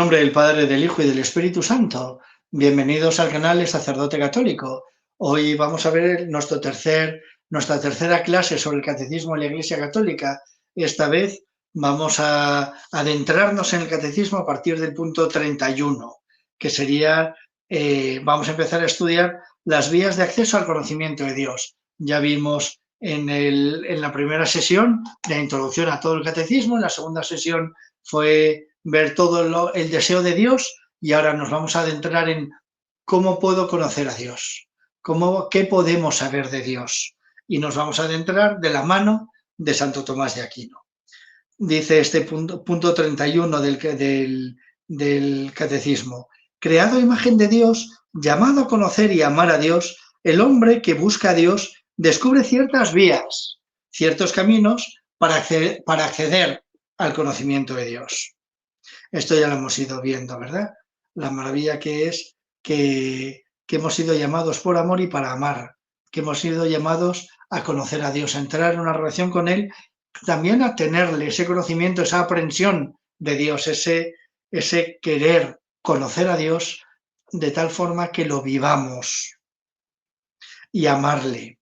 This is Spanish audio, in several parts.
nombre del Padre, del Hijo y del Espíritu Santo. Bienvenidos al canal de Sacerdote Católico. Hoy vamos a ver nuestra tercera clase sobre el Catecismo de la Iglesia Católica. Esta vez vamos a adentrarnos en el Catecismo a partir del punto 31, que sería, vamos a empezar a estudiar las vías de acceso al conocimiento de Dios. Ya vimos en la primera sesión la introducción a todo el Catecismo, en la segunda sesión fue ver todo el deseo de Dios y ahora nos vamos a adentrar en cómo puedo conocer a Dios, qué podemos saber de Dios. Y nos vamos a adentrar de la mano de Santo Tomás de Aquino. Dice este punto 31 del Catecismo: creado a imagen de Dios, llamado a conocer y amar a Dios, el hombre que busca a Dios descubre ciertas vías, ciertos caminos para acceder al conocimiento de Dios. Esto ya lo hemos ido viendo, ¿verdad? La maravilla que es que hemos sido llamados por amor y para amar, que hemos sido llamados a conocer a Dios, a entrar en una relación con Él, también a tenerle ese conocimiento, esa aprensión de Dios, ese querer conocer a Dios de tal forma que lo vivamos y amarle.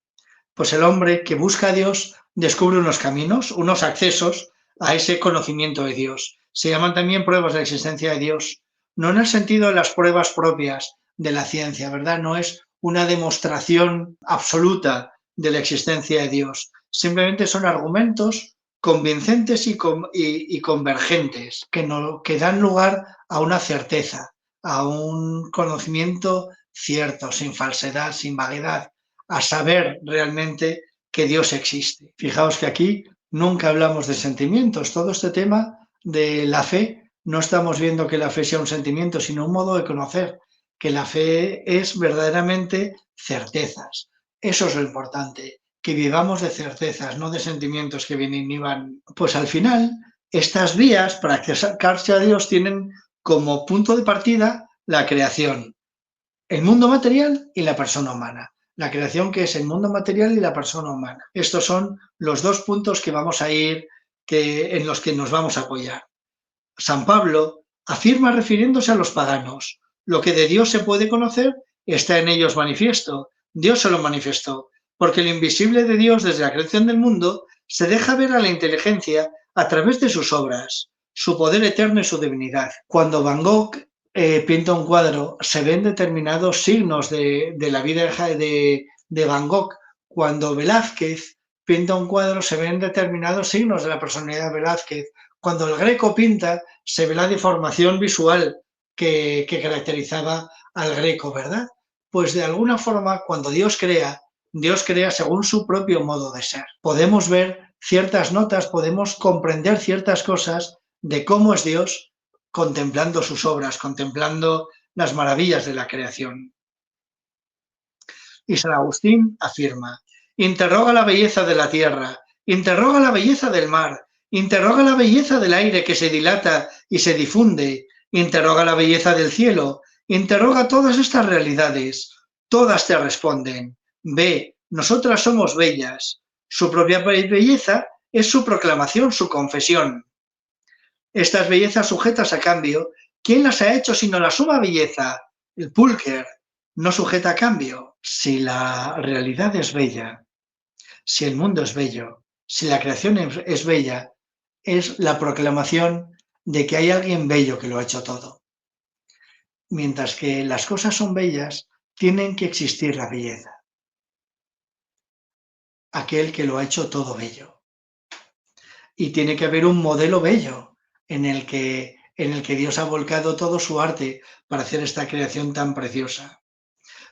Pues el hombre que busca a Dios descubre unos caminos, unos accesos a ese conocimiento de Dios. Se llaman también pruebas de la existencia de Dios, no en el sentido de las pruebas propias de la ciencia, ¿verdad? No es una demostración absoluta de la existencia de Dios. Simplemente son argumentos convincentes y convergentes que dan lugar a una certeza, a un conocimiento cierto, sin falsedad, sin vaguedad, a saber realmente que Dios existe. Fijaos que aquí nunca hablamos de sentimientos. Todo este tema de la fe, no estamos viendo que la fe sea un sentimiento, sino un modo de conocer, que la fe es verdaderamente certezas. Eso es lo importante, que vivamos de certezas, no de sentimientos que vienen y van. Pues al final, estas vías para acercarse a Dios tienen como punto de partida la creación, el mundo material y la persona humana. La creación, que es el mundo material, y la persona humana. Estos son los dos puntos que vamos a ir, en los que nos vamos a apoyar. San Pablo afirma, refiriéndose a los paganos: lo que de Dios se puede conocer está en ellos manifiesto. Dios se lo manifestó, porque lo invisible de Dios desde la creación del mundo se deja ver a la inteligencia a través de sus obras, su poder eterno y su divinidad. Cuando Van Gogh pinta un cuadro, se ven determinados signos de la vida de Van Gogh. Cuando Velázquez pinta un cuadro, se ven determinados signos de la personalidad de Velázquez. Cuando el Greco pinta, se ve la deformación visual que caracterizaba al Greco, ¿verdad? Pues de alguna forma, cuando Dios crea según su propio modo de ser. Podemos ver ciertas notas, podemos comprender ciertas cosas de cómo es Dios contemplando sus obras, contemplando las maravillas de la creación. Y San Agustín afirma: interroga la belleza de la tierra, interroga la belleza del mar, interroga la belleza del aire que se dilata y se difunde, interroga la belleza del cielo, interroga todas estas realidades, todas te responden: ve, nosotras somos bellas. Su propia belleza es su proclamación, su confesión. Estas bellezas sujetas a cambio, ¿quién las ha hecho sino la suma belleza? El Pulcher no sujeta a cambio. Si la realidad es bella, si el mundo es bello, si la creación es bella, es la proclamación de que hay alguien bello que lo ha hecho todo. Mientras que las cosas son bellas, tienen que existir la belleza. Aquel que lo ha hecho todo bello. Y tiene que haber un modelo bello en el que Dios ha volcado todo su arte para hacer esta creación tan preciosa.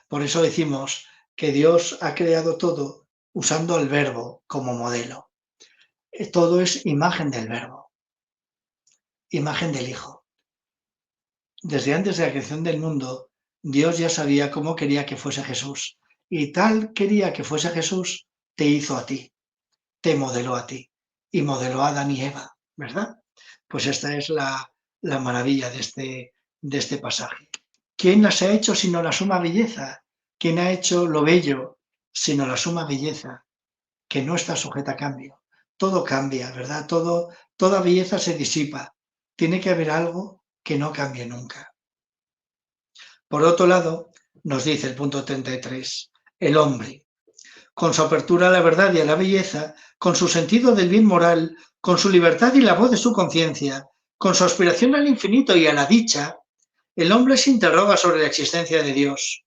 Por eso decimos que Dios ha creado todo usando el Verbo como modelo. Todo es imagen del Verbo, imagen del Hijo. Desde antes de la creación del mundo, Dios ya sabía cómo quería que fuese Jesús. Y tal quería que fuese Jesús, te hizo a ti, te modeló a ti. Y modeló a Adán y Eva, ¿verdad? Pues esta es la maravilla de este pasaje. ¿Quién las ha hecho sino la suma belleza? ¿Quién ha hecho lo bello sino la suma belleza, que no está sujeta a cambio? Todo cambia, ¿verdad? Toda belleza se disipa. Tiene que haber algo que no cambie nunca. Por otro lado, nos dice el punto 33, el hombre, con su apertura a la verdad y a la belleza, con su sentido del bien moral, con su libertad y la voz de su conciencia, con su aspiración al infinito y a la dicha, el hombre se interroga sobre la existencia de Dios.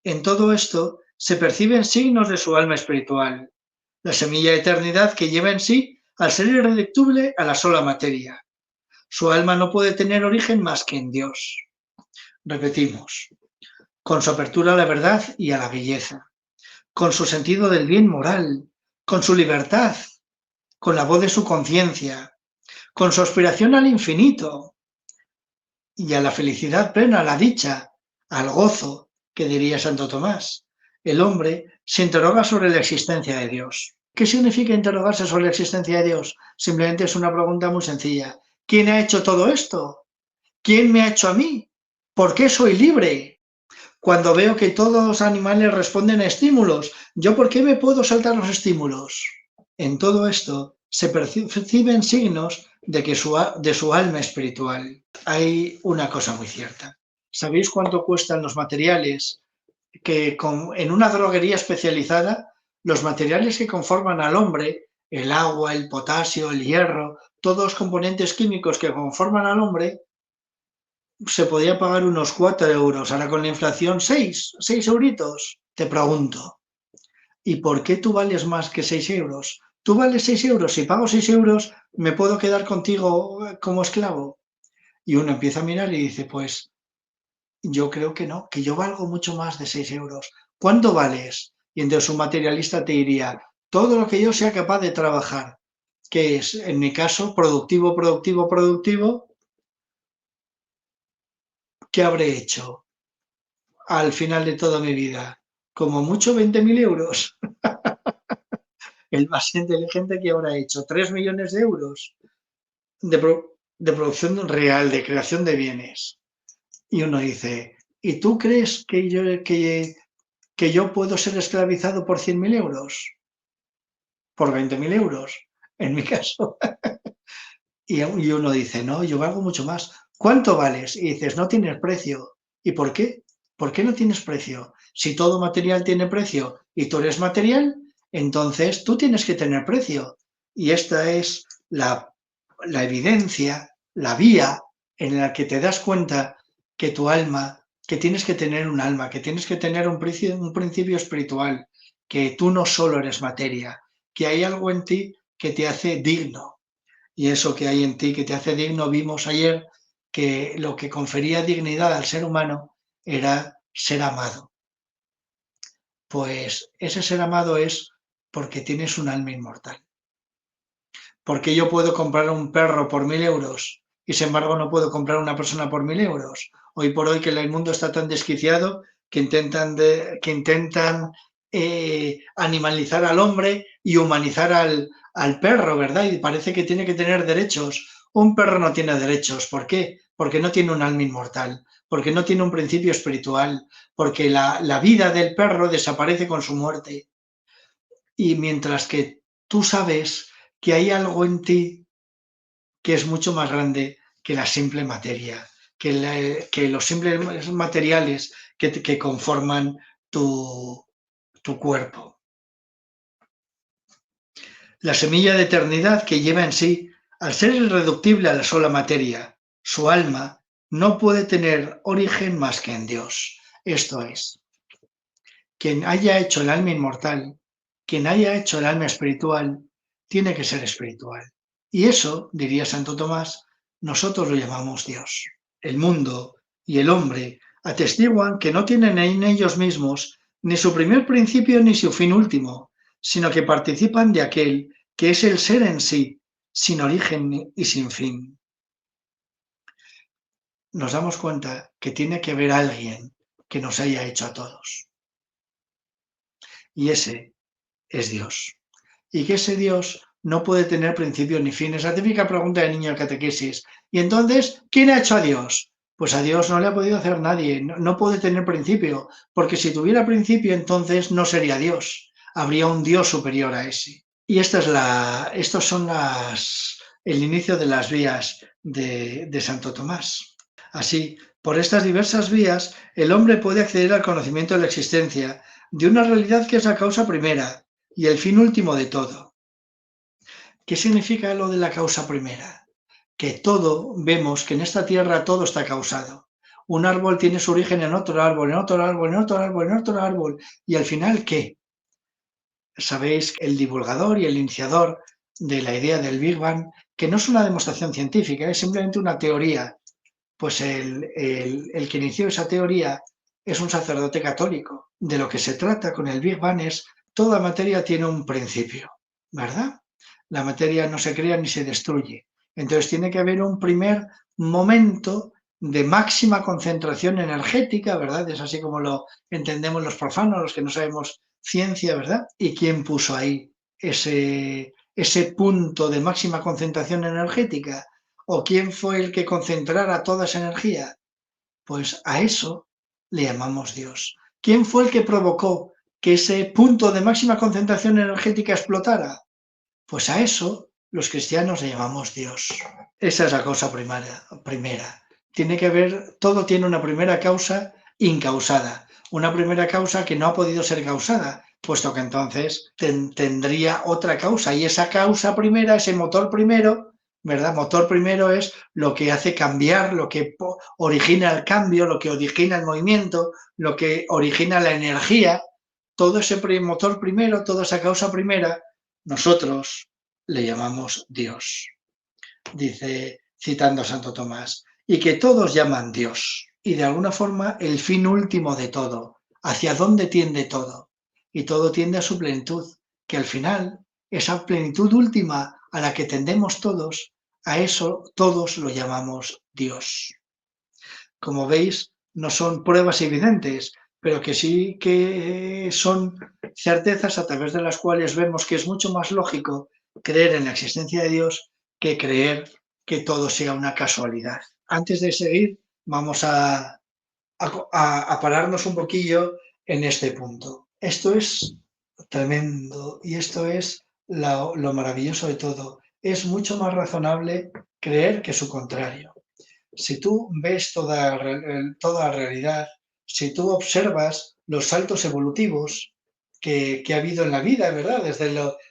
En todo esto se perciben signos de su alma espiritual, la semilla de eternidad que lleva en sí al ser irreductible a la sola materia. Su alma no puede tener origen más que en Dios. Repetimos, con su apertura a la verdad y a la belleza, con su sentido del bien moral, con su libertad, con la voz de su conciencia, con su aspiración al infinito y a la felicidad plena, a la dicha, al gozo, que diría Santo Tomás. El hombre se interroga sobre la existencia de Dios. ¿Qué significa interrogarse sobre la existencia de Dios? Simplemente es una pregunta muy sencilla. ¿Quién ha hecho todo esto? ¿Quién me ha hecho a mí? ¿Por qué soy libre? Cuando veo que todos los animales responden a estímulos, ¿yo por qué me puedo saltar los estímulos? En todo esto se perciben signos de su alma espiritual. Hay una cosa muy cierta. ¿Sabéis cuánto cuestan los materiales en una droguería especializada, los materiales que conforman al hombre, el agua, el potasio, el hierro, todos los componentes químicos que conforman al hombre, se podía pagar unos 4 euros, ahora con la inflación 6 euritos? Te pregunto, ¿y por qué tú vales más que 6 euros? Tú vales 6 euros, si pago 6 euros, ¿me puedo quedar contigo como esclavo? Y uno empieza a mirar y dice, pues yo creo que no, que yo valgo mucho más de 6 euros. ¿Cuánto vales? Y entonces un materialista te diría, todo lo que yo sea capaz de trabajar, que es, en mi caso, productivo, productivo, productivo, ¿qué habré hecho al final de toda mi vida? Como mucho 20.000 euros. El más inteligente que habrá hecho 3 millones de euros de producción real, de creación de bienes. Y uno dice, ¿y tú crees que yo puedo ser esclavizado por 100.000 euros? Por 20.000 euros, en mi caso. Y uno dice, no, yo valgo mucho más. ¿Cuánto vales? Y dices, no tienes precio. ¿Y por qué? ¿Por qué no tienes precio? Si todo material tiene precio y tú eres material, entonces tú tienes que tener precio. Y esta es la evidencia, la vía en la que te das cuenta que tu alma, que tienes que tener un alma, que tienes que tener un principio espiritual, que tú no solo eres materia, que hay algo en ti que te hace digno. Y eso que hay en ti que te hace digno, vimos ayer que lo que confería dignidad al ser humano era ser amado. Pues ese ser amado es porque tienes un alma inmortal. Porque yo puedo comprar un perro por 1.000 euros y sin embargo no puedo comprar una persona por 1.000 euros. Hoy por hoy que el mundo está tan desquiciado que intentan animalizar al hombre y humanizar al perro, ¿verdad? Y parece que tiene que tener derechos. Un perro no tiene derechos. ¿Por qué? Porque no tiene un alma inmortal, porque no tiene un principio espiritual, porque la vida del perro desaparece con su muerte. Y mientras que tú sabes que hay algo en ti que es mucho más grande que la simple materia, que los simples materiales que conforman tu cuerpo. La semilla de eternidad que lleva en sí, al ser irreductible a la sola materia, su alma no puede tener origen más que en Dios. Esto es, quien haya hecho el alma inmortal, quien haya hecho el alma espiritual, tiene que ser espiritual. Y eso, diría Santo Tomás, nosotros lo llamamos Dios. El mundo y el hombre atestiguan que no tienen en ellos mismos ni su primer principio ni su fin último, sino que participan de aquel que es el ser en sí, sin origen y sin fin. Nos damos cuenta que tiene que haber alguien que nos haya hecho a todos. Y ese es Dios. Y que ese Dios no puede tener principios ni fines. La típica pregunta de niño de catequesis. Y entonces, ¿quién ha hecho a Dios? Pues a Dios no le ha podido hacer nadie. No puede tener principio. Porque si tuviera principio, entonces no sería Dios. Habría un Dios superior a ese. Y estos son el inicio de las vías de Santo Tomás. Así, por estas diversas vías, el hombre puede acceder al conocimiento de la existencia de una realidad que es la causa primera y el fin último de todo. ¿Qué significa lo de la causa primera? Que todo, vemos que en esta tierra todo está causado. Un árbol tiene su origen en otro árbol, en otro árbol, en otro árbol, en otro árbol. ¿Y al final qué? Sabéis que el divulgador y el iniciador de la idea del Big Bang, que no es una demostración científica, es simplemente una teoría, pues el que inició esa teoría es un sacerdote católico. De lo que se trata con el Big Bang es, toda materia tiene un principio, ¿verdad? La materia no se crea ni se destruye. Entonces tiene que haber un primer momento de máxima concentración energética, ¿verdad? Es así como lo entendemos los profanos, los que no sabemos ciencia, ¿verdad? ¿Y quién puso ahí ese punto de máxima concentración energética? ¿O quién fue el que concentrara toda esa energía? Pues a eso le llamamos Dios. ¿Quién fue el que provocó que ese punto de máxima concentración energética explotara? Pues a eso los cristianos le llamamos Dios. Esa es la causa primera. Tiene que haber, todo tiene una primera causa incausada. Una primera causa que no ha podido ser causada, puesto que entonces tendría otra causa. Y esa causa primera, ese motor primero, ¿verdad? Motor primero es lo que hace cambiar, lo que origina el cambio, lo que origina el movimiento, lo que origina la energía. Todo ese motor primero, toda esa causa primera, nosotros le llamamos Dios. Dice, citando a Santo Tomás, y que todos llaman Dios. Y de alguna forma el fin último de todo, hacia dónde tiende todo. Y todo tiende a su plenitud, que al final, esa plenitud última a la que tendemos todos, a eso todos lo llamamos Dios. Como veis, no son pruebas evidentes, pero que sí que son certezas a través de las cuales vemos que es mucho más lógico creer en la existencia de Dios que creer que todo sea una casualidad. Antes de seguir, vamos a pararnos un poquillo en este punto. Esto es tremendo y esto es lo maravilloso de todo. Es mucho más razonable creer que su contrario. Si tú ves toda la realidad, si tú observas los saltos evolutivos que ha habido en la vida, ¿verdad?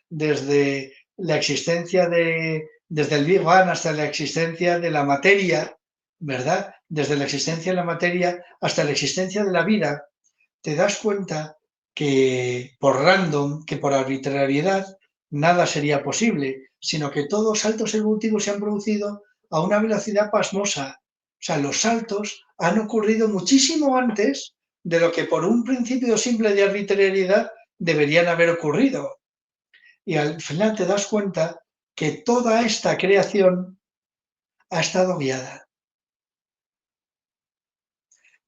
Desde la existencia desde el Big Bang hasta la existencia de la materia, ¿verdad? Desde la existencia de la materia hasta la existencia de la vida, te das cuenta que por random, que por arbitrariedad, nada sería posible, sino que todos saltos evolutivos se han producido a una velocidad pasmosa. O sea, los saltos han ocurrido muchísimo antes de lo que por un principio simple de arbitrariedad deberían haber ocurrido. Y al final te das cuenta que toda esta creación ha estado guiada.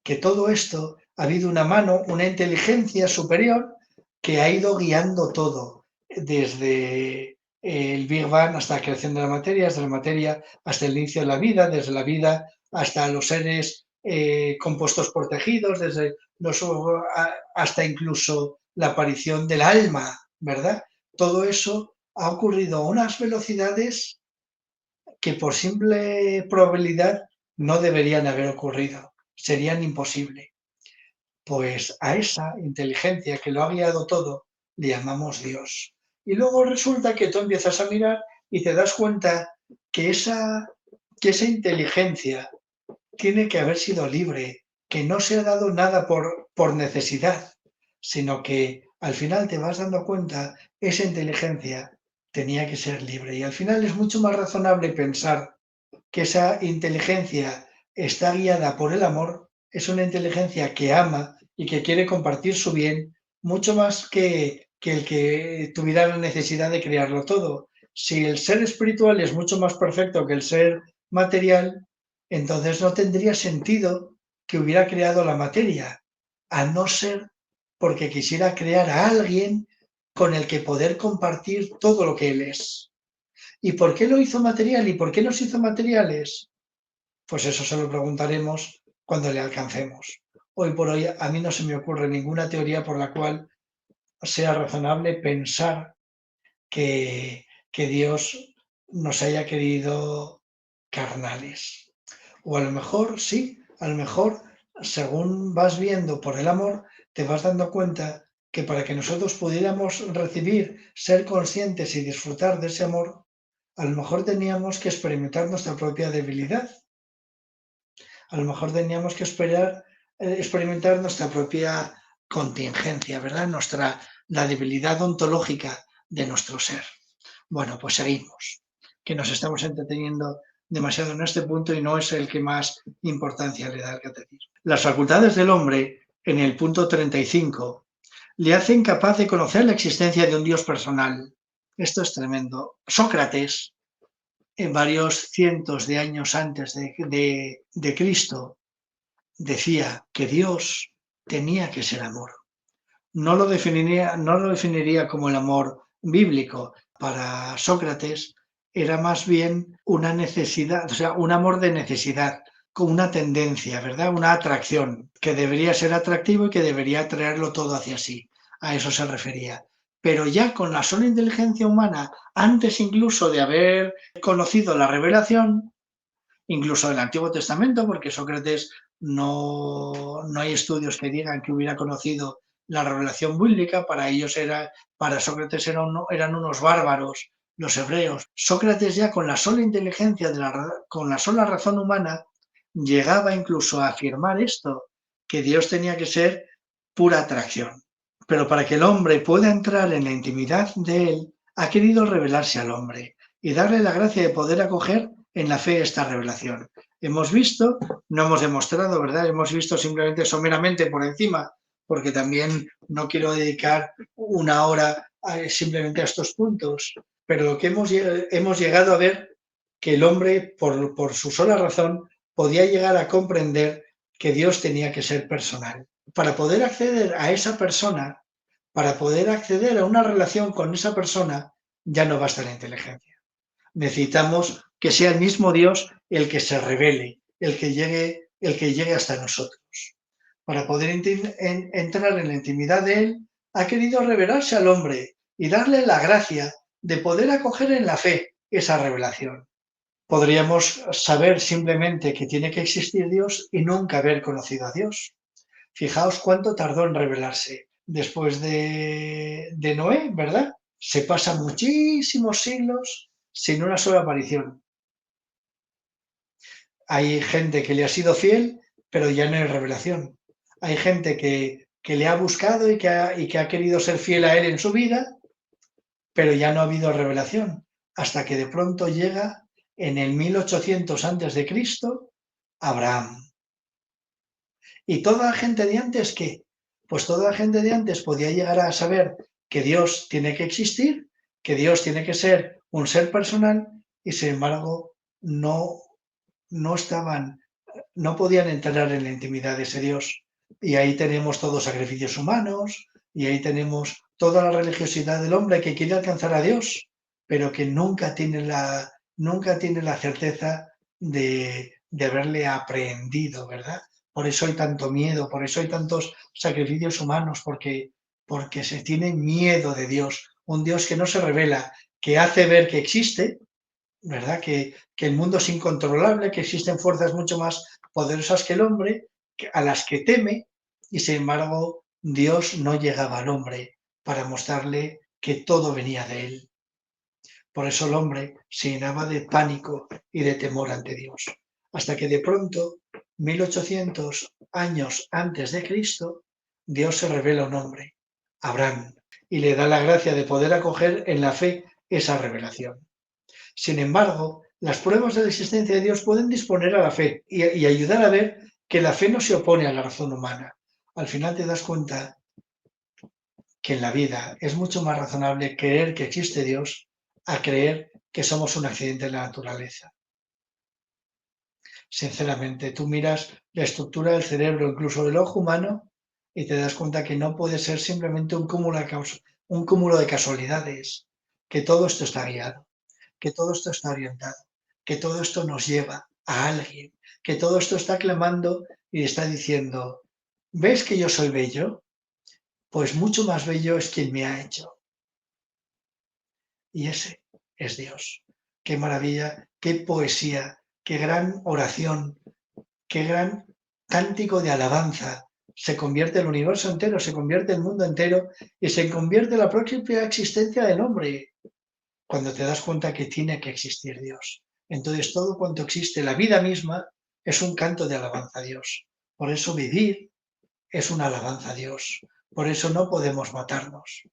Que todo esto ha habido una mano, una inteligencia superior que ha ido guiando todo, desde el Big Bang hasta la creación de la materia, desde la materia hasta el inicio de la vida, desde la vida hasta los seres compuestos por tejidos, hasta incluso la aparición del alma, ¿verdad? Todo eso ha ocurrido a unas velocidades que por simple probabilidad no deberían haber ocurrido, serían imposibles. Pues a esa inteligencia que lo ha guiado todo le llamamos Dios. Y luego resulta que tú empiezas a mirar y te das cuenta que esa inteligencia tiene que haber sido libre, que no se ha dado nada por necesidad, sino que al final te vas dando cuenta, esa inteligencia tenía que ser libre. Y al final es mucho más razonable pensar que esa inteligencia está guiada por el amor, es una inteligencia que ama y que quiere compartir su bien, mucho más que el que tuviera la necesidad de crearlo todo. Si el ser espiritual es mucho más perfecto que el ser material, entonces no tendría sentido que hubiera creado la materia, a no ser porque quisiera crear a alguien con el que poder compartir todo lo que él es. ¿Y por qué lo hizo material y por qué nos hizo materiales? Pues eso se lo preguntaremos cuando le alcancemos. Hoy por hoy a mí no se me ocurre ninguna teoría por la cual sea razonable pensar que Dios nos haya querido carnales. O a lo mejor, sí, a lo mejor, según vas viendo por el amor, te vas dando cuenta que para que nosotros pudiéramos recibir, ser conscientes y disfrutar de ese amor, a lo mejor teníamos que experimentar nuestra propia debilidad. A lo mejor teníamos que experimentar nuestra propia contingencia, ¿verdad? La debilidad ontológica de nuestro ser. Bueno, pues seguimos, que nos estamos entreteniendo demasiado en este punto y no es el que más importancia le da al catecismo. Las facultades del hombre, en el punto 35, le hacen capaz de conocer la existencia de un Dios personal. Esto es tremendo. Sócrates, en varios cientos de años antes de Cristo, decía que Dios tenía que ser amor. No lo definiría como el amor bíblico. Para Sócrates era más bien una necesidad, o sea, un amor de necesidad, con una tendencia, ¿verdad? Una atracción, que debería ser atractivo y que debería atraerlo todo hacia sí. A eso se refería. Pero ya con la sola inteligencia humana, antes incluso de haber conocido la revelación, incluso del Antiguo Testamento, porque Sócrates no hay estudios que digan que hubiera conocido la revelación bíblica, para Sócrates eran unos bárbaros los hebreos. Sócrates ya con la sola inteligencia, con la sola razón humana, llegaba incluso a afirmar esto, que Dios tenía que ser pura atracción. Pero para que el hombre pueda entrar en la intimidad de él, ha querido revelarse al hombre y darle la gracia de poder acoger en la fe esta revelación. Hemos visto, no hemos demostrado, ¿verdad? Hemos visto simplemente someramente por encima, porque también no quiero dedicar una hora simplemente a estos puntos, pero lo que hemos llegado a ver que el hombre, por su sola razón, podía llegar a comprender que Dios tenía que ser personal. Para poder acceder a esa persona, para poder acceder a una relación con esa persona, ya no basta la inteligencia. Necesitamos que sea el mismo Dios el que se revele, el que llegue hasta nosotros. Para poder entrar en la intimidad de Él, ha querido revelarse al hombre y darle la gracia de poder acoger en la fe esa revelación. Podríamos saber simplemente que tiene que existir Dios y nunca haber conocido a Dios. Fijaos cuánto tardó en revelarse. Después de Noé, ¿verdad? Se pasan muchísimos siglos sin una sola aparición. Hay gente que le ha sido fiel, pero ya no hay revelación. Hay gente que le ha buscado y que ha querido ser fiel a él en su vida, pero ya no ha habido revelación. Hasta que de pronto llega en el 1800 antes de Cristo Abraham. ¿Y toda la gente de antes qué? Pues toda la gente de antes podía llegar a saber que Dios tiene que existir, que Dios tiene que ser un ser personal y sin embargo no estaban, no podían entrar en la intimidad de ese Dios. Y ahí tenemos todos sacrificios humanos y ahí tenemos toda la religiosidad del hombre que quiere alcanzar a Dios, pero que nunca tiene la certeza de haberle aprehendido, ¿verdad? Por eso hay tanto miedo, por eso hay tantos sacrificios humanos, porque se tiene miedo de Dios, un Dios que no se revela, que hace ver que existe, ¿verdad? Que el mundo es incontrolable, que existen fuerzas mucho más poderosas que el hombre, a las que teme, y sin embargo Dios no llegaba al hombre para mostrarle que todo venía de él. Por eso el hombre se llenaba de pánico y de temor ante Dios. Hasta que de pronto, 1800 años antes de Cristo, Dios se revela a un hombre, Abraham, y le da la gracia de poder acoger en la fe esa revelación. Sin embargo, las pruebas de la existencia de Dios pueden disponer a la fe y ayudar a ver que la fe no se opone a la razón humana. Al final te das cuenta que en la vida es mucho más razonable creer que existe Dios a creer que somos un accidente de la naturaleza. Sinceramente, tú miras la estructura del cerebro, incluso del ojo humano, y te das cuenta que no puede ser simplemente un cúmulo de casualidades, que todo esto está guiado, que todo esto está orientado, que todo esto nos lleva a alguien, que todo esto está clamando y está diciendo, ¿ves que yo soy bello? Pues mucho más bello es quien me ha hecho. Y ese es Dios. Qué maravilla, qué poesía qué gran oración, qué gran cántico de alabanza. Se convierte el universo entero, se convierte el mundo entero y se convierte la propia existencia del hombre cuando te das cuenta que tiene que existir Dios. Entonces todo cuanto existe, la vida misma, es un canto de alabanza a Dios. Por eso vivir es una alabanza a Dios. Por eso no podemos matarnos.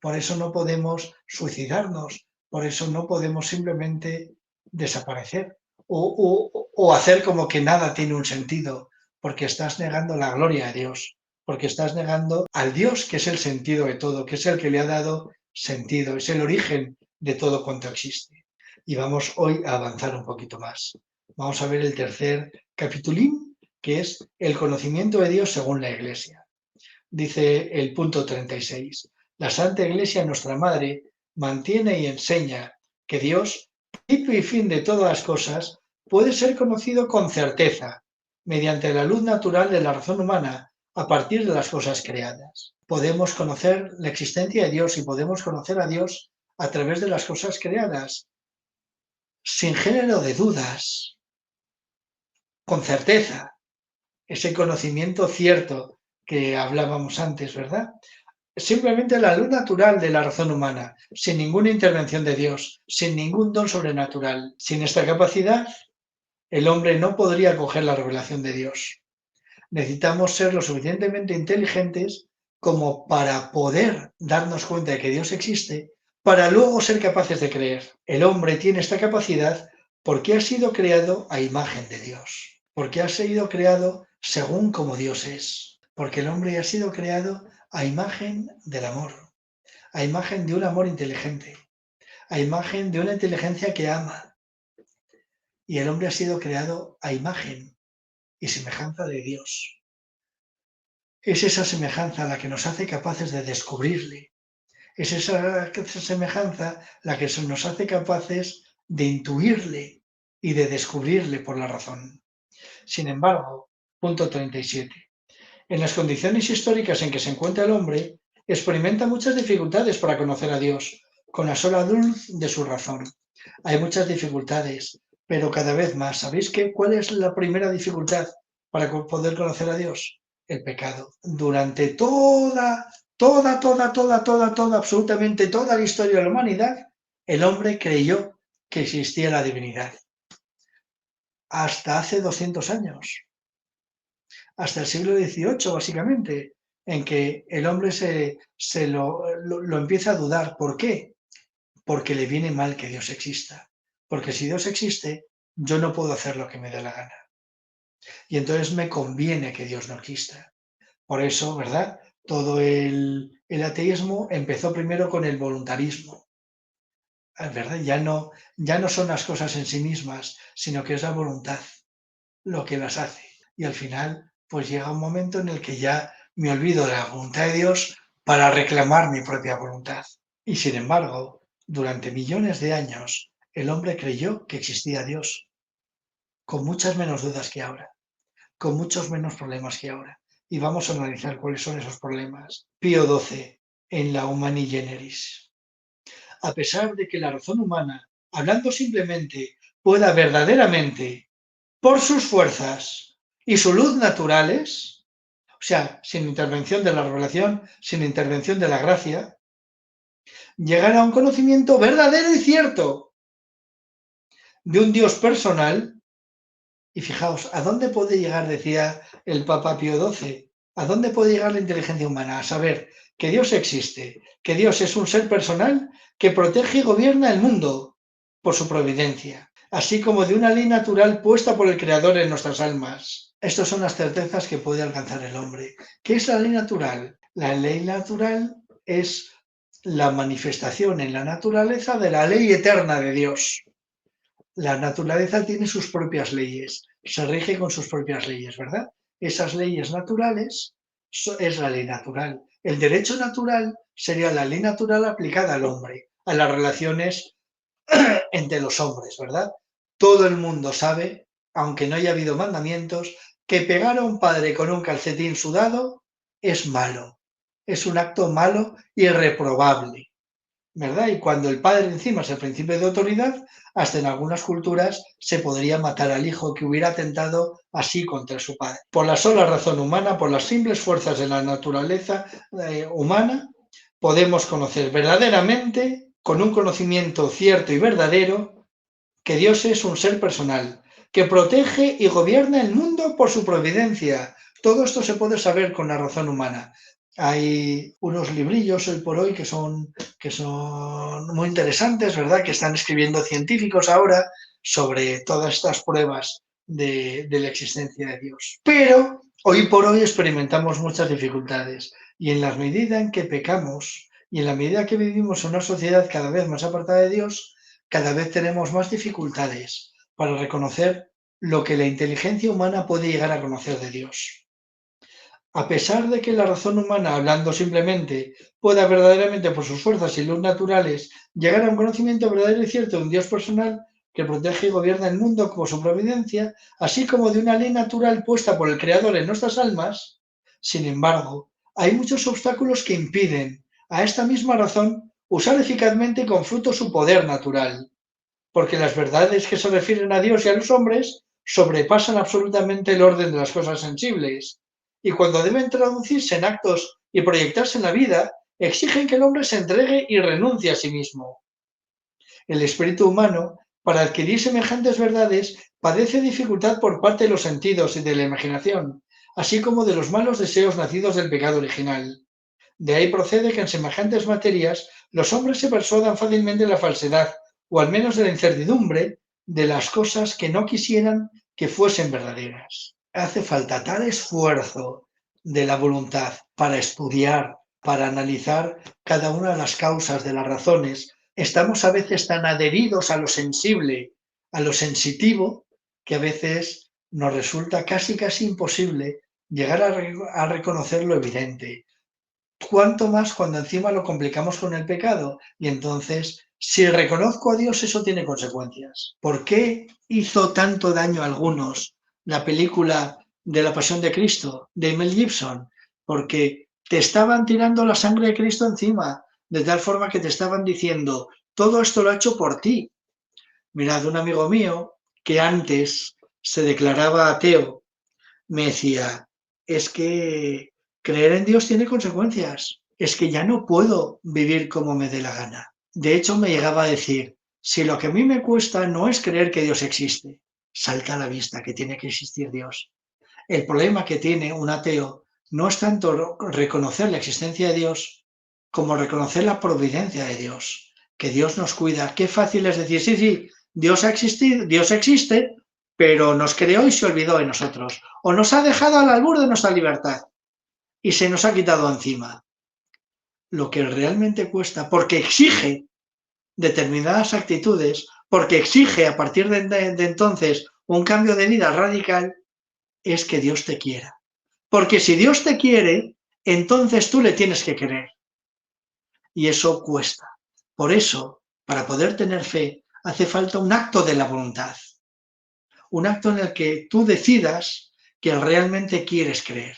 Por eso no podemos suicidarnos. Por eso no podemos simplemente desaparecer o hacer como que nada tiene un sentido, porque estás negando la gloria de Dios, porque estás negando al Dios que es el sentido de todo, que es el que le ha dado sentido, es el origen de todo cuanto existe. Y vamos hoy a avanzar un poquito más. Vamos a ver el tercer capitulín, que es el conocimiento de Dios según la Iglesia. Dice el punto 36. La Santa Iglesia, nuestra Madre, mantiene y enseña que Dios, principio y fin de todas las cosas, puede ser conocido con certeza, mediante la luz natural de la razón humana, a partir de las cosas creadas. Podemos conocer la existencia de Dios y podemos conocer a Dios a través de las cosas creadas, sin género de dudas, con certeza, ese conocimiento cierto que hablábamos antes, ¿verdad? Simplemente la luz natural de la razón humana, sin ninguna intervención de Dios, sin ningún don sobrenatural. Sin esta capacidad, el hombre no podría acoger la revelación de Dios. Necesitamos ser lo suficientemente inteligentes como para poder darnos cuenta de que Dios existe, para luego ser capaces de creer. El hombre tiene esta capacidad porque ha sido creado a imagen de Dios, porque ha sido creado según como Dios es, porque el hombre ha sido creado a imagen del amor, a imagen de un amor inteligente, a imagen de una inteligencia que ama. Y el hombre ha sido creado a imagen y semejanza de Dios. Es esa semejanza la que nos hace capaces de descubrirle. Es esa semejanza la que nos hace capaces de intuirle y de descubrirle por la razón. Sin embargo, punto 37. En las condiciones históricas en que se encuentra el hombre, experimenta muchas dificultades para conocer a Dios, con la sola luz de su razón. Hay muchas dificultades, pero cada vez más. ¿Sabéis cuál es la primera dificultad para poder conocer a Dios? El pecado. Durante toda, absolutamente toda la historia de la humanidad, el hombre creyó que existía la divinidad. Hasta hace 200 años. Hasta el siglo XVIII, básicamente, en que el hombre lo empieza a dudar. ¿Por qué? Porque le viene mal que Dios exista. Porque si Dios existe, yo no puedo hacer lo que me dé la gana. Y entonces me conviene que Dios no exista. Por eso, ¿verdad? Todo el ateísmo empezó primero con el voluntarismo. ¿Verdad? Ya no son las cosas en sí mismas, sino que es la voluntad lo que las hace. Y al final, pues llega un momento en el que ya me olvido de la voluntad de Dios para reclamar mi propia voluntad. Y sin embargo, durante millones de años, el hombre creyó que existía Dios, con muchas menos dudas que ahora, con muchos menos problemas que ahora. Y vamos a analizar cuáles son esos problemas. Pío XII, en la Humani Generis. A pesar de que la razón humana, hablando simplemente, pueda verdaderamente, por sus fuerzas y su luz naturales, o sea, sin intervención de la revelación, sin intervención de la gracia, llegar a un conocimiento verdadero y cierto de un Dios personal. Y fijaos, ¿a dónde puede llegar, decía el Papa Pío XII, a dónde puede llegar la inteligencia humana? A saber que Dios existe, que Dios es un ser personal que protege y gobierna el mundo por su providencia, así como de una ley natural puesta por el Creador en nuestras almas. Estas son las certezas que puede alcanzar el hombre. ¿Qué es la ley natural? La ley natural es la manifestación en la naturaleza de la ley eterna de Dios. La naturaleza tiene sus propias leyes, se rige con sus propias leyes, ¿verdad? Esas leyes naturales es la ley natural. El derecho natural sería la ley natural aplicada al hombre, a las relaciones entre los hombres, ¿verdad? Todo el mundo sabe, aunque no haya habido mandamientos, que pegar a un padre con un calcetín sudado es malo, es un acto malo y reprobable. ¿verdad? Y cuando el padre encima es el principio de autoridad, hasta en algunas culturas se podría matar al hijo que hubiera atentado así contra su padre. Por la sola razón humana, por las simples fuerzas de la naturaleza humana, podemos conocer verdaderamente, con un conocimiento cierto y verdadero, que Dios es un ser personal, que protege y gobierna el mundo por su providencia. Todo esto se puede saber con la razón humana. Hay unos librillos hoy por hoy que son muy interesantes, ¿verdad? Que están escribiendo científicos ahora sobre todas estas pruebas de la existencia de Dios. Pero hoy por hoy experimentamos muchas dificultades y en la medida en que pecamos y en la medida que vivimos en una sociedad cada vez más apartada de Dios, cada vez tenemos más dificultades para reconocer lo que la inteligencia humana puede llegar a conocer de Dios. A pesar de que la razón humana, hablando simplemente, pueda verdaderamente por sus fuerzas y luz naturales llegar a un conocimiento verdadero y cierto de un Dios personal que protege y gobierna el mundo como su providencia, así como de una ley natural puesta por el Creador en nuestras almas, sin embargo, hay muchos obstáculos que impiden a esta misma razón usar eficazmente con fruto su poder natural, porque las verdades que se refieren a Dios y a los hombres sobrepasan absolutamente el orden de las cosas sensibles, y cuando deben traducirse en actos y proyectarse en la vida, exigen que el hombre se entregue y renuncie a sí mismo. El espíritu humano, para adquirir semejantes verdades, padece dificultad por parte de los sentidos y de la imaginación, así como de los malos deseos nacidos del pecado original. De ahí procede que en semejantes materias los hombres se persuadan fácilmente de la falsedad, o al menos de la incertidumbre, de las cosas que no quisieran que fuesen verdaderas. Hace falta tal esfuerzo de la voluntad para estudiar, para analizar cada una de las causas de las razones. Estamos a veces tan adheridos a lo sensible, a lo sensitivo, que a veces nos resulta casi imposible llegar a reconocer lo evidente. Cuánto más cuando encima lo complicamos con el pecado. Y entonces, si reconozco a Dios, eso tiene consecuencias. ¿Por qué hizo tanto daño a algunos la película de la Pasión de Cristo, de Mel Gibson? Porque te estaban tirando la sangre de Cristo encima, de tal forma que te estaban diciendo, todo esto lo ha hecho por ti. Mirad, un amigo mío que antes se declaraba ateo, me decía, es que creer en Dios tiene consecuencias, es que ya no puedo vivir como me dé la gana. De hecho, me llegaba a decir, si lo que a mí me cuesta no es creer que Dios existe, salta a la vista que tiene que existir Dios. El problema que tiene un ateo no es tanto reconocer la existencia de Dios como reconocer la providencia de Dios, que Dios nos cuida. Qué fácil es decir, sí, Dios ha existido, Dios existe, pero nos creó y se olvidó de nosotros, o nos ha dejado al albur de nuestra libertad y se nos ha quitado encima. Lo que realmente cuesta, porque exige determinadas actitudes, porque exige a partir de entonces un cambio de vida radical, es que Dios te quiera. Porque si Dios te quiere, entonces tú le tienes que querer. Y eso cuesta. Por eso, para poder tener fe, hace falta un acto de la voluntad. Un acto en el que tú decidas que realmente quieres creer.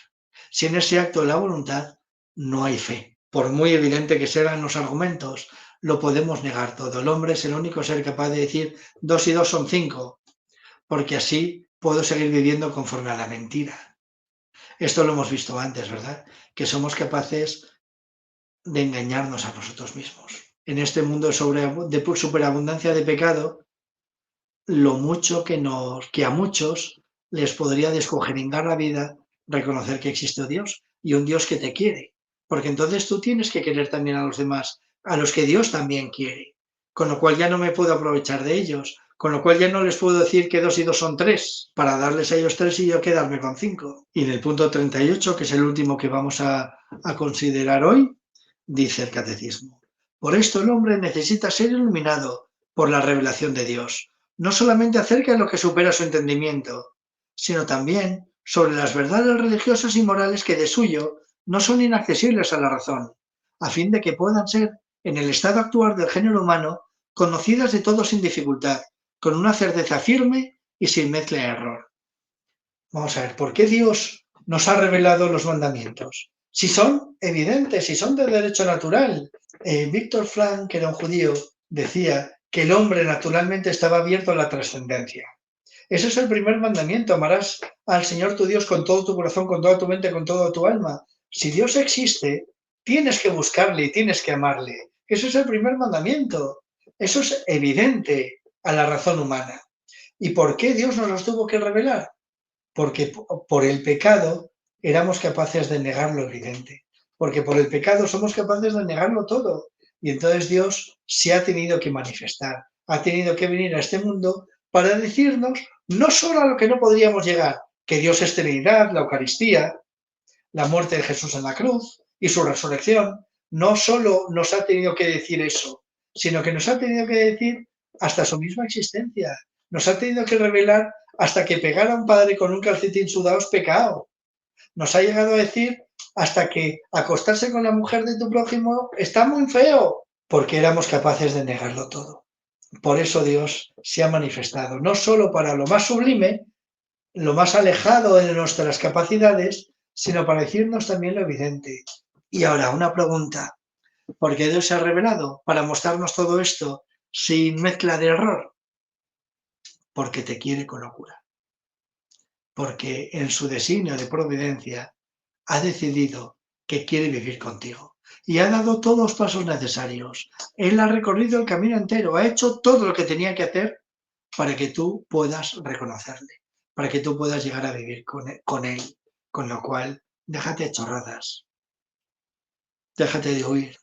Si en ese acto de la voluntad no hay fe. Por muy evidente que sean los argumentos, lo podemos negar todo. El hombre es el único ser capaz de decir 2 y 2 son 5, porque así puedo seguir viviendo conforme a la mentira. Esto lo hemos visto antes, ¿verdad? Que somos capaces de engañarnos a nosotros mismos. En este mundo de superabundancia de pecado, lo mucho que a muchos les podría descojeringar la vida reconocer que existe Dios y un Dios que te quiere. Porque entonces tú tienes que querer también a los demás, a los que Dios también quiere. Con lo cual ya no me puedo aprovechar de ellos. Con lo cual ya no les puedo decir que 2 y 2 son 3, para darles a ellos 3 y yo quedarme con 5. Y en el punto 38, que es el último que vamos a considerar hoy, dice el catecismo. Por esto el hombre necesita ser iluminado por la revelación de Dios, no solamente acerca de lo que supera su entendimiento, sino también sobre las verdades religiosas y morales que de suyo no son inaccesibles a la razón, a fin de que puedan ser, en el estado actual del género humano, conocidas de todos sin dificultad, con una certeza firme y sin mezcla de error. Vamos a ver, ¿por qué Dios nos ha revelado los mandamientos? Si son evidentes, si son de derecho natural. Víctor Frank, que era un judío, decía que el hombre naturalmente estaba abierto a la trascendencia. Ese es el primer mandamiento: amarás al Señor tu Dios con todo tu corazón, con toda tu mente, con toda tu alma. Si Dios existe, tienes que buscarle y tienes que amarle. Ese es el primer mandamiento. Eso es evidente a la razón humana. ¿Y por qué Dios nos los tuvo que revelar? Porque por el pecado éramos capaces de negar lo evidente. Porque por el pecado somos capaces de negarlo todo. Y entonces Dios se ha tenido que manifestar, ha tenido que venir a este mundo para decirnos no solo a lo que no podríamos llegar, que Dios es Trinidad, la Eucaristía, la muerte de Jesús en la cruz y su resurrección, no solo nos ha tenido que decir eso, sino que nos ha tenido que decir hasta su misma existencia. Nos ha tenido que revelar hasta que pegar a un padre con un calcetín sudado es pecado. Nos ha llegado a decir hasta que acostarse con la mujer de tu prójimo está muy feo, porque éramos capaces de negarlo todo. Por eso Dios se ha manifestado, no solo para lo más sublime, lo más alejado de nuestras capacidades, sino para decirnos también lo evidente. Y ahora, una pregunta: ¿por qué Dios se ha revelado? Para mostrarnos todo esto sin mezcla de error. Porque te quiere con locura. Porque en su designio de providencia ha decidido que quiere vivir contigo. Y ha dado todos los pasos necesarios. Él ha recorrido el camino entero, ha hecho todo lo que tenía que hacer para que tú puedas reconocerle, para que tú puedas llegar a vivir con él. Con lo cual, déjate de chorradas, déjate de huir,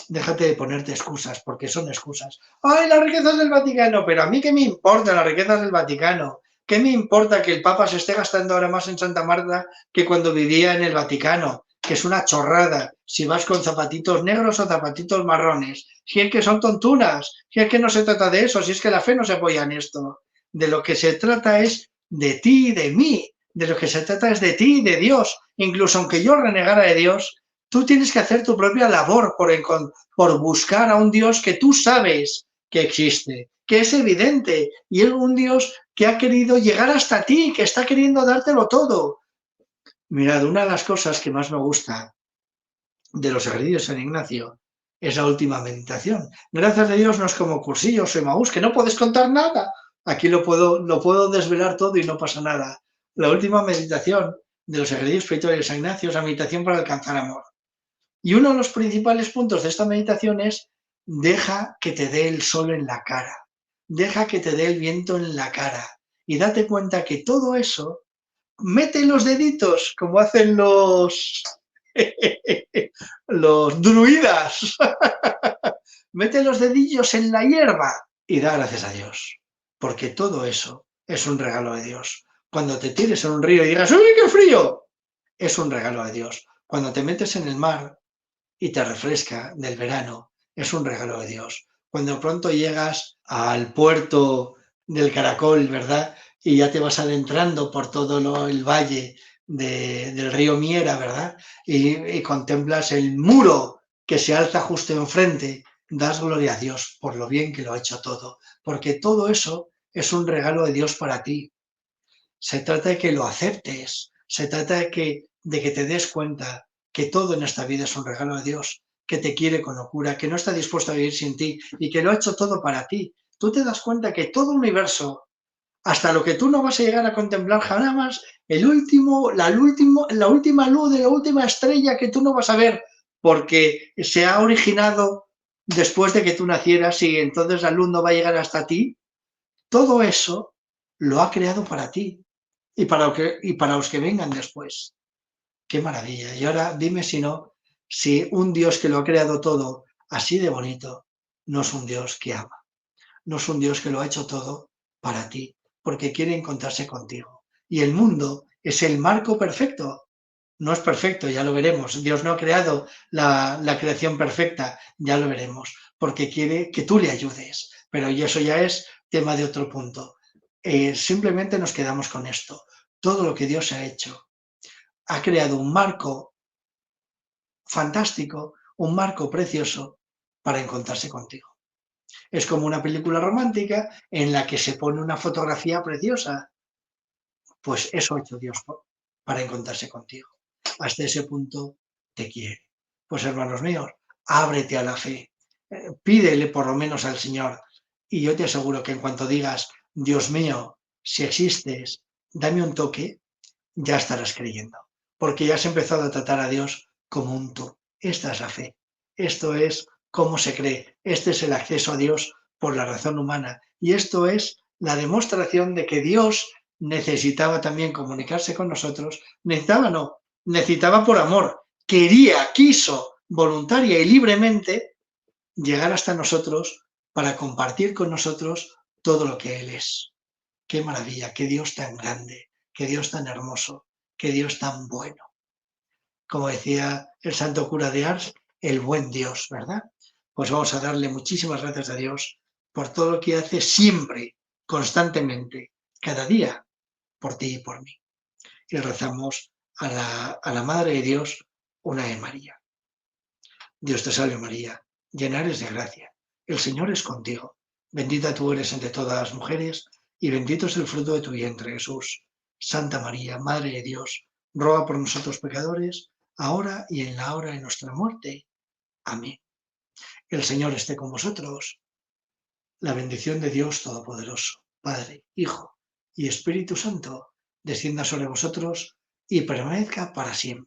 déjate de ponerte excusas, porque son excusas. ¡Ay, las riquezas del Vaticano! Pero a mí qué me importan las riquezas del Vaticano. ¿Qué me importa que el Papa se esté gastando ahora más en Santa Marta que cuando vivía en el Vaticano? Que es una chorrada, si vas con zapatitos negros o zapatitos marrones. Si es que son tontunas, si es que no se trata de eso, si es que la fe no se apoya en esto. De lo que se trata es de ti y de mí, de lo que se trata es de ti y de Dios. Incluso aunque yo renegara de Dios, tú tienes que hacer tu propia labor por buscar a un Dios que tú sabes que existe, que es evidente, y es un Dios que ha querido llegar hasta ti, que está queriendo dártelo todo. Mirad, una de las cosas que más me gusta de los ejercicios de San Ignacio es la última meditación. Gracias a Dios no es como cursillos o Emaús, que no puedes contar nada. Aquí lo puedo desvelar todo y no pasa nada. La última meditación de los ejercicios espirituales de San Ignacio es la meditación para alcanzar amor. Y uno de los principales puntos de esta meditación es: deja que te dé el sol en la cara, deja que te dé el viento en la cara y date cuenta que todo eso, mete los deditos como hacen los druidas, mete los dedillos en la hierba y da gracias a Dios, porque todo eso es un regalo de Dios. Cuando te tires en un río y digas: ¡uy, qué frío!, es un regalo de Dios. Cuando te metes en el mar y te refresca del verano, es un regalo de Dios. Cuando pronto llegas al puerto del Caracol, ¿verdad? Y ya te vas adentrando por todo el valle del río Miera, ¿verdad? Y contemplas el muro que se alza justo enfrente, das gloria a Dios por lo bien que lo ha hecho todo, porque todo eso es un regalo de Dios para ti. Se trata de que lo aceptes, se trata de que te des cuenta que todo en esta vida es un regalo de Dios, que te quiere con locura, que no está dispuesto a vivir sin ti y que lo ha hecho todo para ti. Tú te das cuenta que todo el universo, hasta lo que tú no vas a llegar a contemplar jamás, la última luz de la última estrella que tú no vas a ver, porque se ha originado después de que tú nacieras y entonces la luz no va a llegar hasta ti, todo eso lo ha creado para ti y para los que vengan después. ¡Qué maravilla! Y ahora dime si un Dios que lo ha creado todo así de bonito no es un Dios que ama, no es un Dios que lo ha hecho todo para ti, porque quiere encontrarse contigo. Y el mundo es el marco perfecto. No es perfecto, ya lo veremos. Dios no ha creado la creación perfecta, ya lo veremos, porque quiere que tú le ayudes. Pero y eso ya es tema de otro punto. Simplemente nos quedamos con esto. Todo lo que Dios ha hecho, ha creado un marco fantástico, un marco precioso para encontrarse contigo. Es como una película romántica en la que se pone una fotografía preciosa. Pues eso ha hecho Dios para encontrarse contigo. Hasta ese punto te quiere. Pues hermanos míos, ábrete a la fe, pídele por lo menos al Señor y yo te aseguro que en cuanto digas, Dios mío, si existes, dame un toque, ya estarás creyendo, porque ya has empezado a tratar a Dios como un tú. Esta es la fe. Esto es cómo se cree. Este es el acceso a Dios por la razón humana. Y esto es la demostración de que Dios necesitaba también comunicarse con nosotros. Necesitaba, no, necesitaba por amor. Quería, quiso, voluntaria y libremente llegar hasta nosotros para compartir con nosotros todo lo que Él es. Qué maravilla, qué Dios tan grande, qué Dios tan hermoso, qué Dios tan bueno. Como decía el santo cura de Ars, el buen Dios, ¿verdad? Pues vamos a darle muchísimas gracias a Dios por todo lo que hace siempre, constantemente, cada día, por ti y por mí. Y rezamos a la Madre de Dios una Ave María. Dios te salve María, llena eres de gracia, el Señor es contigo, bendita tú eres entre todas las mujeres y bendito es el fruto de tu vientre, Jesús. Santa María, Madre de Dios, ruega por nosotros pecadores, ahora y en la hora de nuestra muerte. Amén. El Señor esté con vosotros. La bendición de Dios Todopoderoso, Padre, Hijo y Espíritu Santo, descienda sobre vosotros y permanezca para siempre.